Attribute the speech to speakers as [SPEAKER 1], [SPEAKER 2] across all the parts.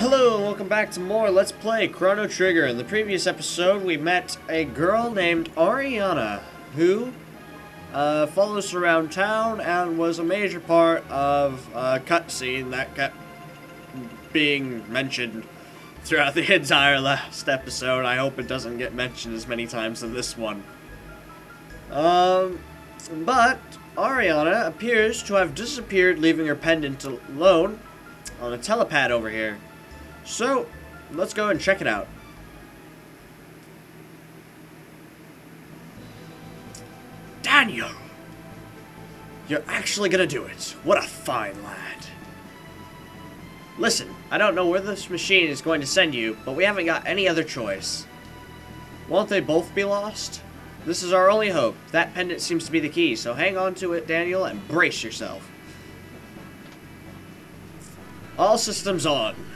[SPEAKER 1] Hello and welcome back to more Let's Play Chrono Trigger. In the previous episode, we met a girl named Ariana, who follows around town and was a major part of a cutscene that kept being mentioned throughout the entire last episode. I hope it doesn't get mentioned as many times in this one. But Ariana appears to have disappeared, leaving her pendant alone on a telepad over here. So, let's go and check it out. Daniel! You're actually gonna do it. What a fine lad. Listen, I don't know where this machine is going to send you, but we haven't got any other choice. Won't they both be lost? This is our only hope. That pendant seems to be the key, so hang on to it, Daniel, and brace yourself. All systems on.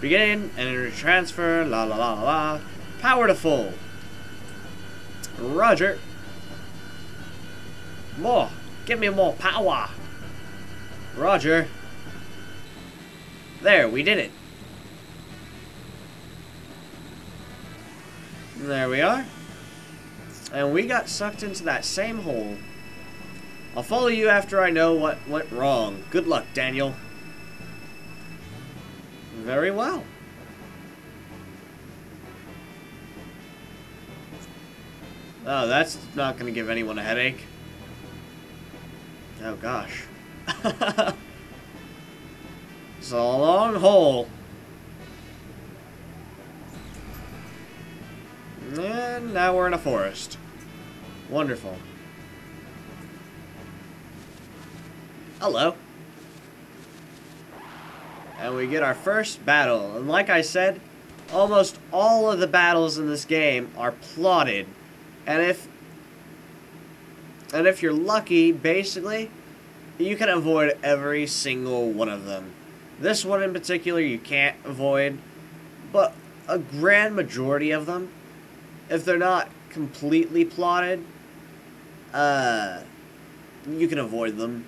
[SPEAKER 1] Begin, energy transfer, la la la la la. Power to full. Roger. More. Give me more power. Roger. There, we did it. There we are. And we got sucked into that same hole. I'll follow you after I know what went wrong. Good luck, Daniel. Very well. Oh, that's not going to give anyone a headache. Oh, gosh. It's a long hole. And now we're in a forest. Wonderful. Hello. And we get our first battle. And like I said, almost all of the battles in this game are plotted. And if you're lucky, basically, you can avoid every single one of them. This one in particular you can't avoid, but a grand majority of them, if they're not completely plotted, you can avoid them.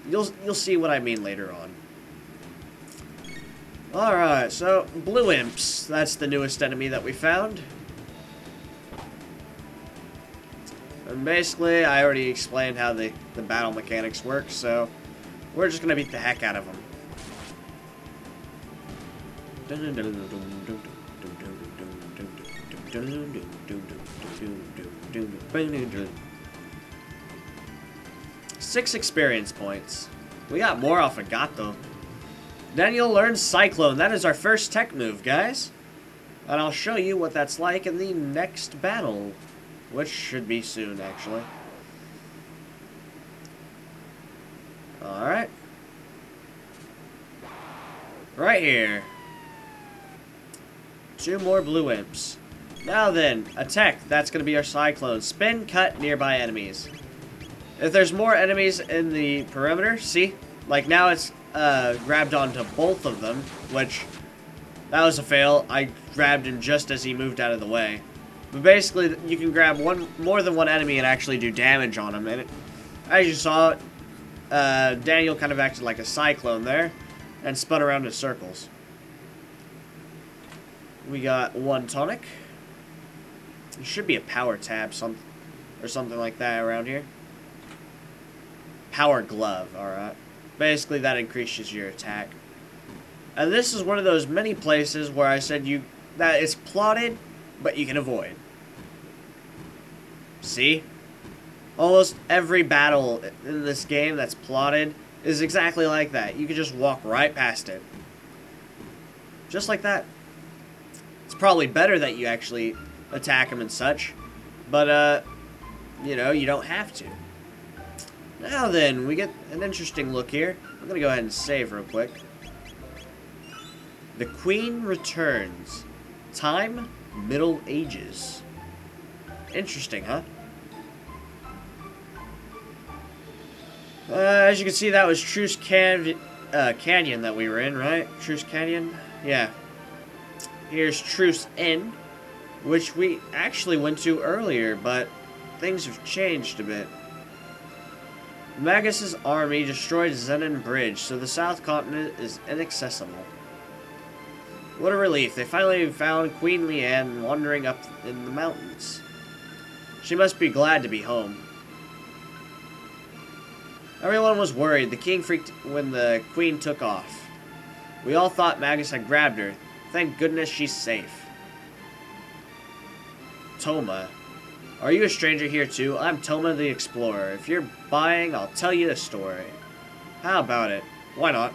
[SPEAKER 1] You'll see what I mean later on. Alright, so blue imps, that's the newest enemy that we found. And basically, I already explained how the battle mechanics work, so we're just gonna beat the heck out of them. 6 experience points. We got more off of Gato. Daniel learns Cyclone. That is our first tech move, guys. And I'll show you what that's like in the next battle. Which should be soon, actually. Alright. Right here. 2 more blue imps. Now then, attack. That's going to be our Cyclone. Spin, cut, nearby enemies. If there's more enemies in the perimeter, see? Like now it's grabbed onto both of them, which, that was a fail. I grabbed him just as he moved out of the way. But basically, you can grab more than one enemy and actually do damage on him. And as you saw, Daniel kind of acted like a cyclone there and spun around in circles. We got 1 tonic. There should be a power tab or something like that around here. Power glove, alright. Basically, that increases your attack. And this is one of those many places where I said that it's plotted, but you can avoid. See? Almost every battle in this game that's plotted is exactly like that. You can just walk right past it. Just like that. It's probably better that you actually attack them and such. But, you know, you don't have to. Now then, we get an interesting look here. I'm going to go ahead and save real quick. The Queen returns. Time, Middle Ages. Interesting, huh? As you can see, that was Truce Canyon that we were in, right? Truce Canyon? Yeah. Here's Truce Inn, which we actually went to earlier, but things have changed a bit. Magus's army destroyed Zenon Bridge, so the South Continent is inaccessible. What a relief. They finally found Queen Leanne wandering up in the mountains. She must be glad to be home. Everyone was worried. The king freaked when the queen took off. We all thought Magus had grabbed her. Thank goodness she's safe. Toma. Are you a stranger here too? I'm Toma the Explorer. If you're buying, I'll tell you the story. How about it? Why not?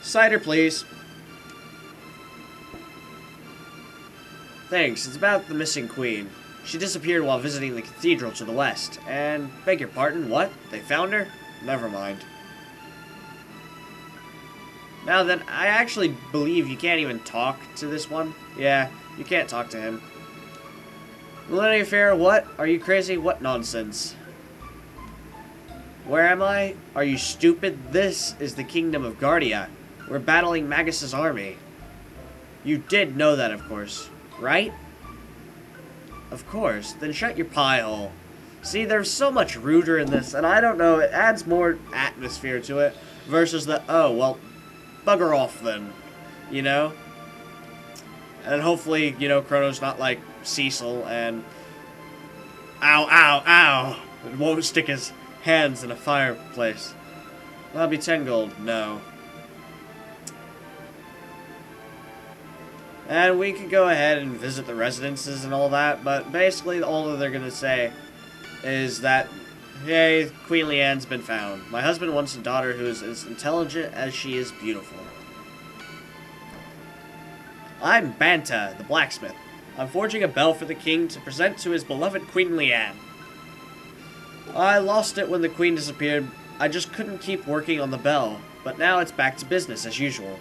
[SPEAKER 1] Cider, please. Thanks. It's about the missing queen. She disappeared while visiting the cathedral to the west. And, beg your pardon, what? They found her? Never mind. Now then, I actually believe you can't even talk to this one. Yeah, you can't talk to him. Millennial Fair, what? Are you crazy? What nonsense? Where am I? Are you stupid? This is the kingdom of Gardea. We're battling Magus's army. You did know that, of course, right? Of course. Then shut your pie hole. See, there's so much ruder in this, and I don't know, it adds more atmosphere to it versus the, oh, well, bugger off then, you know? And hopefully, you know, Chrono's not like Cecil and ow, ow, ow, and won't stick his hands in a fireplace. That'll be 10 gold. No. And we could go ahead and visit the residences and all that, but basically all that they're going to say is that, hey, Queen Leanne's been found. My husband wants a daughter who is as intelligent as she is beautiful. I'm Banta, the blacksmith. I'm forging a bell for the king to present to his beloved Queen Leanne. I lost it when the queen disappeared. I just couldn't keep working on the bell, but now it's back to business as usual.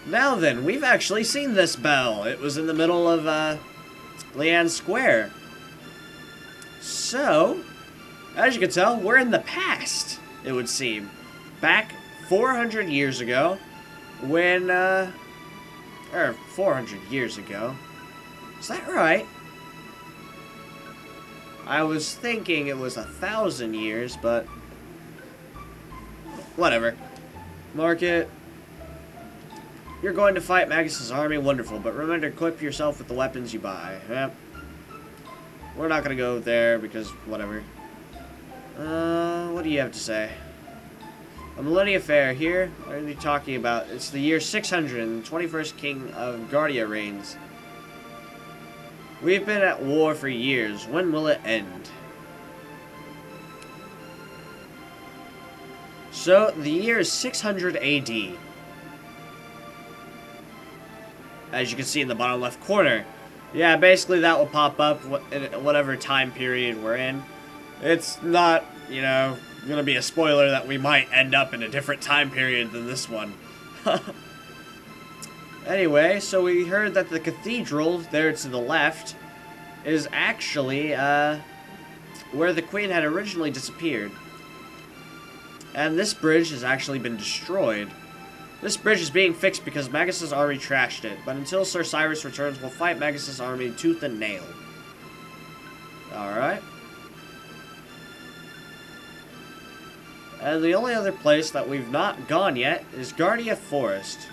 [SPEAKER 1] Now then, we've actually seen this bell. It was in the middle of, Leanne Square. So, as you can tell, we're in the past, it would seem. Back 400 years ago, when, or 400 years ago. Is that right? I was thinking it was 1,000 years, but whatever. Market. You're going to fight Magus's army, wonderful, but remember to equip yourself with the weapons you buy. Yep. We're not going to go there because whatever. What do you have to say? A Millennial Fair here. What are you talking about? It's the year 600 and the 21st king of Gardea reigns. We've been at war for years. When will it end? So, the year is 600 AD. As you can see in the bottom left corner. Yeah, basically that will pop up in whatever time period we're in. It's not, you know, going to be a spoiler that we might end up in a different time period than this one. Anyway, so we heard that the cathedral, there to the left, is actually where the queen had originally disappeared. And this bridge has actually been destroyed. This bridge is being fixed because Magus's army trashed it, but until Sir Cyrus returns, we'll fight Magus's army tooth and nail. Alright. And the only other place that we've not gone yet is Gardea Forest.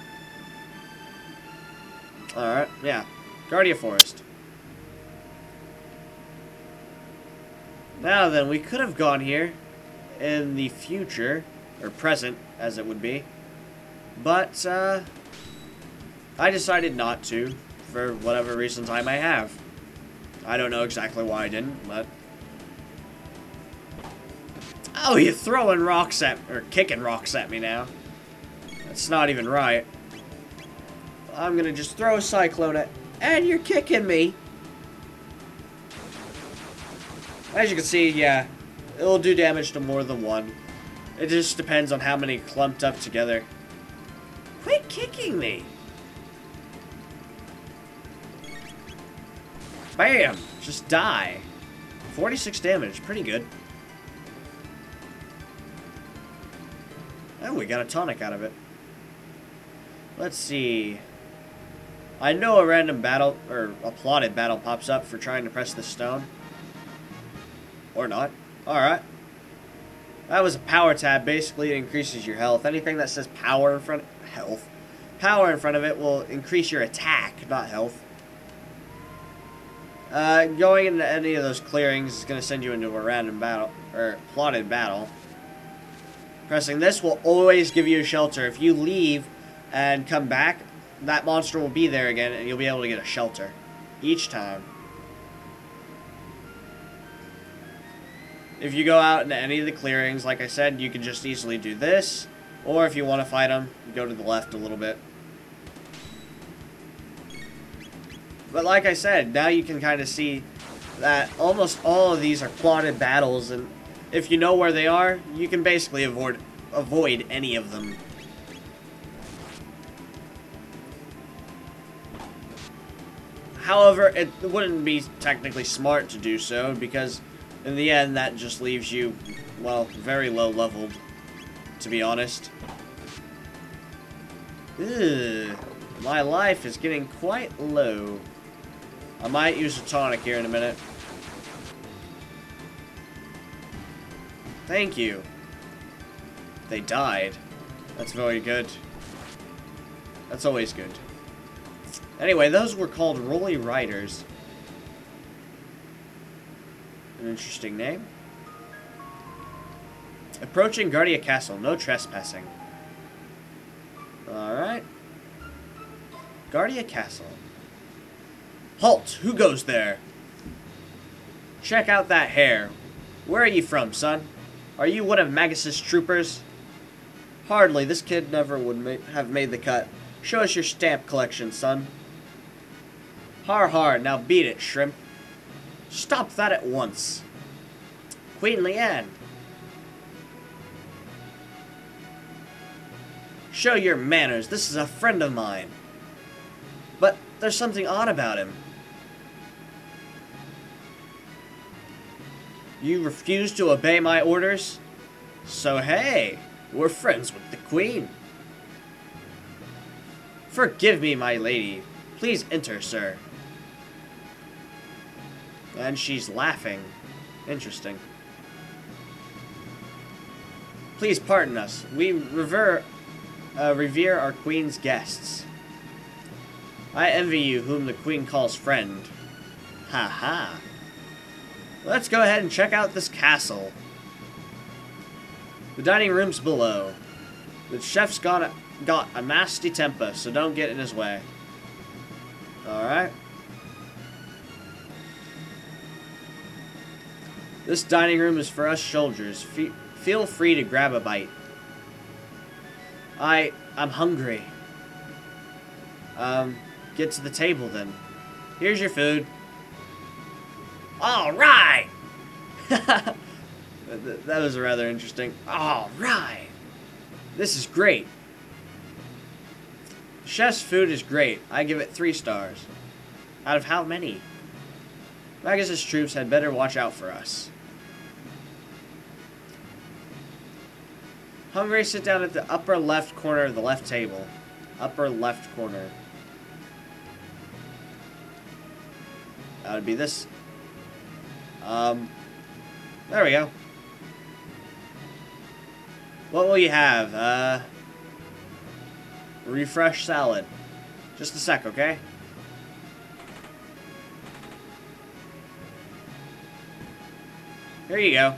[SPEAKER 1] Alright, yeah. Gardea Forest. Now then, we could have gone here in the future, or present, as it would be. But, I decided not to, for whatever reasons I may have. I don't know exactly why I didn't, but... Oh, you're throwing rocks at... or kicking rocks at me now. That's not even right. I'm gonna just throw a cyclone at... and you're kicking me! As you can see, yeah, it'll do damage to more than one. It just depends on how many clumped up together. Quit kicking me! Bam! Just die. 46 damage, pretty good. Oh, we got a tonic out of it. Let's see. I know a random battle, or a plotted battle pops up for trying to press this stone. Or not. Alright. That was a power tab. Basically, it increases your health. Anything that says power in front of health, power in front of it will increase your attack, not health. Going into any of those clearings is going to send you into a random battle, or plotted battle. Pressing this will always give you a shelter. If you leave and come back, that monster will be there again, and you'll be able to get a shelter each time. If you go out into any of the clearings, like I said, you can just easily do this, or if you want to fight them, go to the left a little bit. But like I said, now you can kind of see that almost all of these are plotted battles, and if you know where they are, you can basically avoid any of them. However, it wouldn't be technically smart to do so, because in the end, that just leaves you, well, very low leveled, to be honest. Ugh, my life is getting quite low. I might use a tonic here in a minute. Thank you. They died. That's very good. That's always good. Anyway, those were called Rolly Riders. An interesting name. Approaching Gardea Castle. No trespassing. Alright. Gardeea Castle. Halt! Who goes there? Check out that hair. Where are you from, son? Are you one of Magus's troopers? Hardly. This kid never would have made the cut. Show us your stamp collection, son. Har har. Now beat it, shrimp. Stop that at once. Queen Leanne. Show your manners. This is a friend of mine. But there's something odd about him. You refuse to obey my orders? So hey, we're friends with the Queen. Forgive me, my lady. Please enter, sir. And she's laughing. Interesting. Please pardon us. We revere our Queen's guests. I envy you whom the Queen calls friend. Ha ha. Let's go ahead and check out this castle. The dining room's below. The chef's got a nasty temper, so don't get in his way. Alright. This dining room is for us soldiers. Feel free to grab a bite. I'm hungry. Get to the table then. Here's your food. Alright! That was rather interesting. Alright! This is great. The chef's food is great. I give it 3 stars. Out of how many? Magus's troops had better watch out for us. Hungry, sit down at the upper left corner of the left table. Upper left corner. That would be this. There we go. What will you have? Refresh salad. Just a sec, okay? Here you go.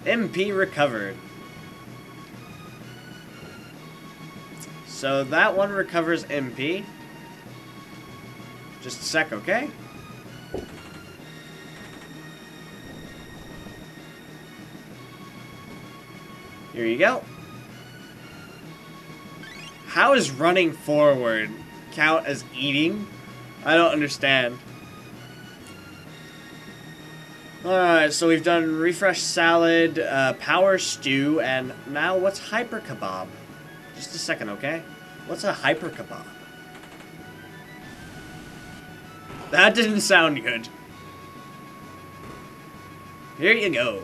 [SPEAKER 1] MP recovered. So that one recovers MP. Just a sec, okay? Here you go. How is running forward count as eating? I don't understand. Alright, so we've done refresh salad, power stew, and now what's hyper kebab? Just a second, okay? What's a hyper kebab? That didn't sound good. Here you go.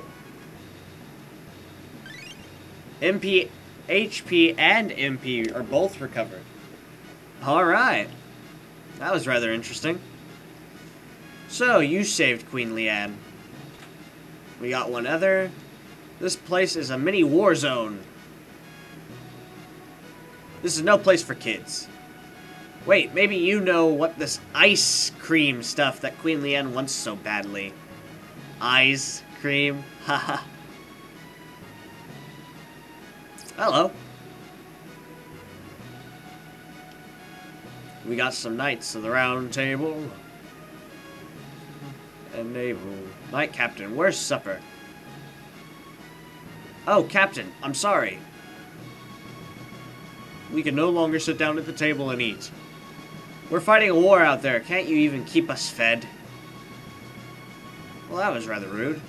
[SPEAKER 1] MP, HP, and MP are both recovered. Alright. That was rather interesting. So, you saved Queen Leanne. We got one other. This place is a mini war zone. This is no place for kids. Wait, maybe you know what this ice cream stuff that Queen Leanne wants so badly. Ice cream? Haha. Hello. We got some knights of the round table. Enable. Knight Captain, where's supper? Oh, Captain, I'm sorry. We can no longer sit down at the table and eat. We're fighting a war out there. Can't you even keep us fed? Well, that was rather rude.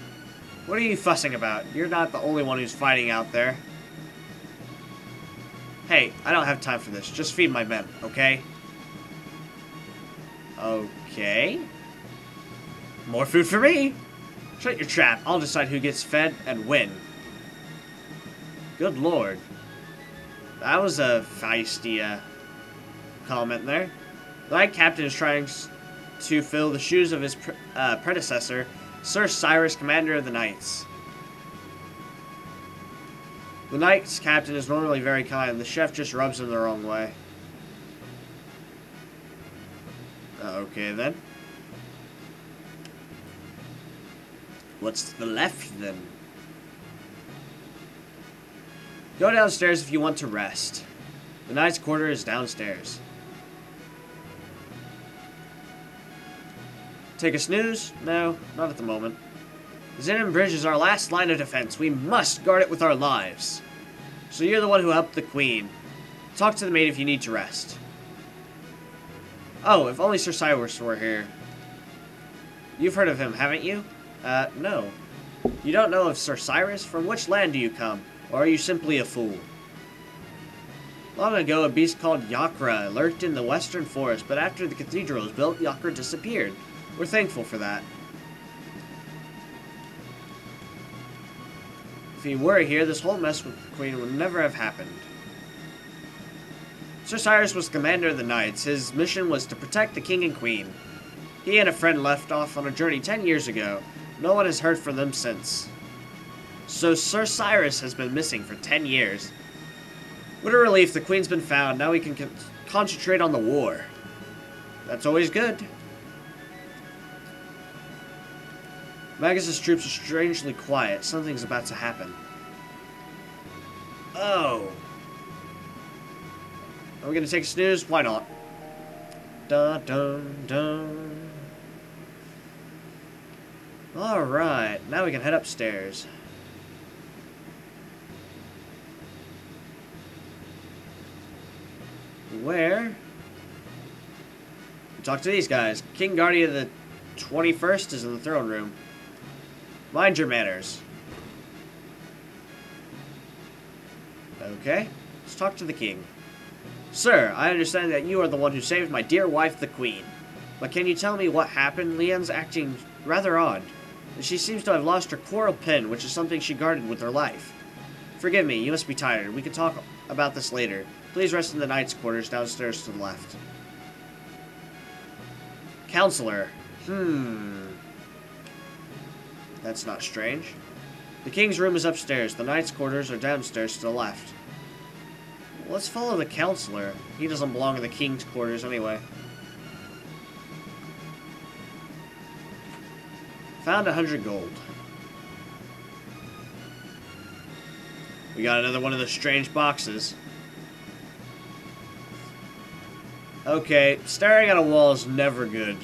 [SPEAKER 1] What are you fussing about? You're not the only one who's fighting out there. Hey, I don't have time for this. Just feed my men, okay? Okay. More food for me! Shut your trap. I'll decide who gets fed and when. Good lord. That was a feisty comment there. The Knight Captain is trying to fill the shoes of his predecessor, Sir Cyrus, Commander of the Knights. The Knights Captain is normally very kind. The chef just rubs him the wrong way. Okay, then. What's to the left, then? Go downstairs if you want to rest. The Knight's quarter is downstairs. Take a snooze? No, not at the moment. Zinnan Bridge is our last line of defense. We must guard it with our lives. So you're the one who helped the Queen. Talk to the maid if you need to rest. Oh, if only Sir Cyrus were here. You've heard of him, haven't you? No. You don't know of Sir Cyrus? From which land do you come? Or are you simply a fool? Long ago, a beast called Yakra lurked in the western forest, but after the cathedral was built, Yakra disappeared. We're thankful for that. If he were here, this whole mess with the Queen would never have happened. Sir Cyrus was commander of the Knights. His mission was to protect the King and Queen. He and a friend left off on a journey 10 years ago. No one has heard from them since. So Sir Cyrus has been missing for 10 years. What a relief, the Queen's been found. Now we can concentrate on the war. That's always good. Magus' troops are strangely quiet. Something's about to happen. Oh. Are we gonna take a snooze? Why not? Dun dun dun. Alright, now we can head upstairs. Where? Talk to these guys. King Gardea the 21st is in the throne room. Mind your manners. Okay, let's talk to the king. Sir, I understand that you are the one who saved my dear wife, the Queen. But can you tell me what happened? Leanne's acting rather odd. She seems to have lost her coral pin, which is something she guarded with her life. Forgive me, you must be tired. We can talk about this later. Please rest in the knight's quarters downstairs to the left. Counselor. That's not strange. The king's room is upstairs. The knight's quarters are downstairs to the left. Let's follow the counselor. He doesn't belong in the king's quarters anyway. Found 100 gold. We got another one of those strange boxes. Okay, staring at a wall is never good.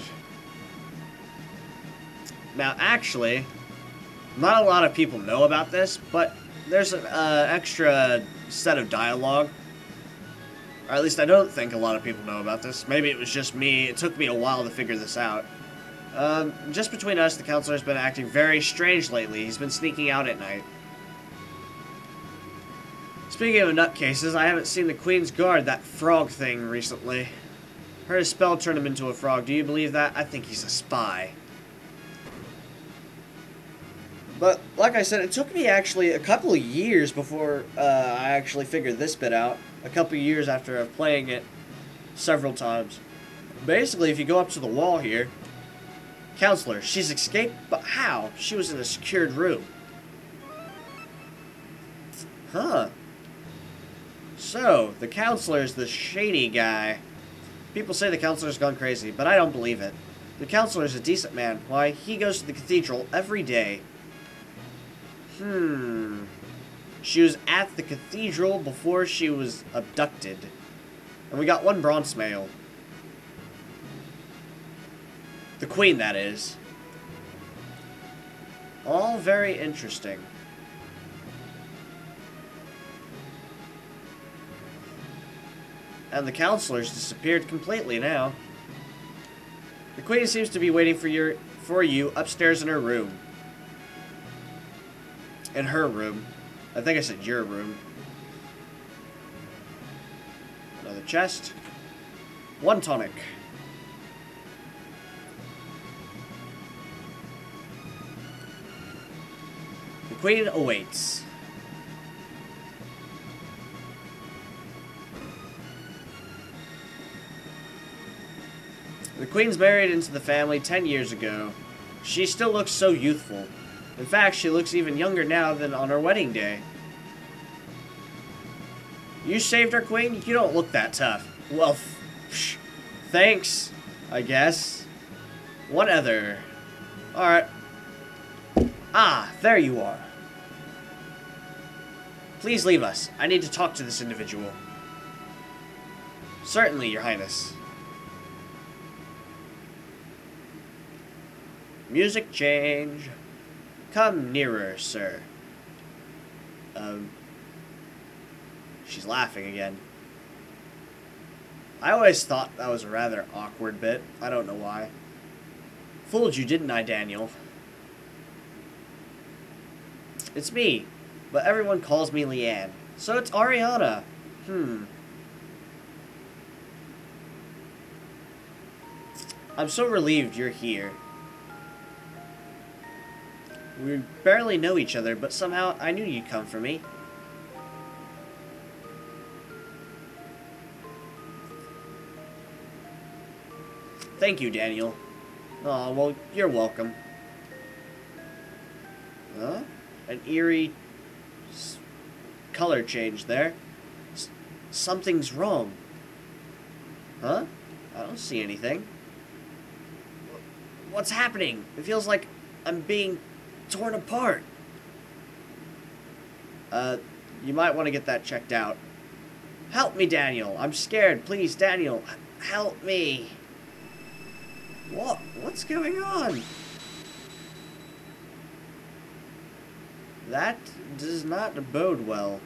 [SPEAKER 1] Now, actually, not a lot of people know about this, but there's an extra set of dialogue. Or at least I don't think a lot of people know about this. Maybe it was just me. It took me a while to figure this out. Just between us, the counselor's been acting very strange lately. He's been sneaking out at night. Speaking of nutcases, I haven't seen the Queen's Guard, that frog thing, recently. Heard his spell turned him into a frog. Do you believe that? I think he's a spy. But, like I said, it took me actually a couple of years before I actually figured this bit out. A couple of years after playing it several times. Basically, if you go up to the wall here, Counselor, she's escaped, but how? She was in a secured room. Huh. So, the counselor's the shady guy. People say the counselor's gone crazy, but I don't believe it. The counselor's a decent man. Why, he goes to the cathedral every day. She was at the cathedral before she was abducted. And we got one bronze mail. The queen, that is. All very interesting. And the counselor's disappeared completely now. The queen seems to be waiting for you upstairs in her room. In her room. I think I said your room. Another chest. One tonic. The queen awaits. The queen's married into the family 10 years ago. She still looks so youthful. In fact, she looks even younger now than on her wedding day. You saved our queen? You don't look that tough. Well, thanks, I guess. What other? Alright. Ah, there you are. Please leave us. I need to talk to this individual. Certainly, Your Highness. Music change. Come nearer, sir. She's laughing again. I always thought that was a rather awkward bit. I don't know why. Fooled you, didn't I, Daniel? It's me, but everyone calls me Leanne. So it's Ariana. I'm so relieved you're here. We barely know each other, but somehow I knew you'd come for me. Thank you, Daniel. Oh, well, you're welcome. Huh? An eerie color change there. Something's wrong. Huh? I don't see anything. What's happening? It feels like I'm being torn apart. You might want to get that checked out. Help me, Daniel. I'm scared. Please, Daniel, help me. What's going on? That does not bode well.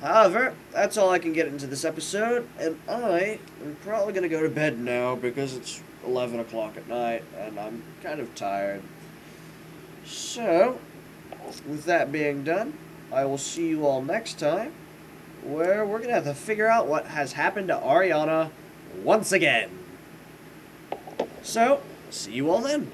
[SPEAKER 1] However, that's all I can get into this episode, and I am probably going to go to bed now because it's 11 o'clock at night, and I'm kind of tired. So, with that being done, I will see you all next time, where we're going to have to figure out what has happened to Ariana once again. So, see you all then.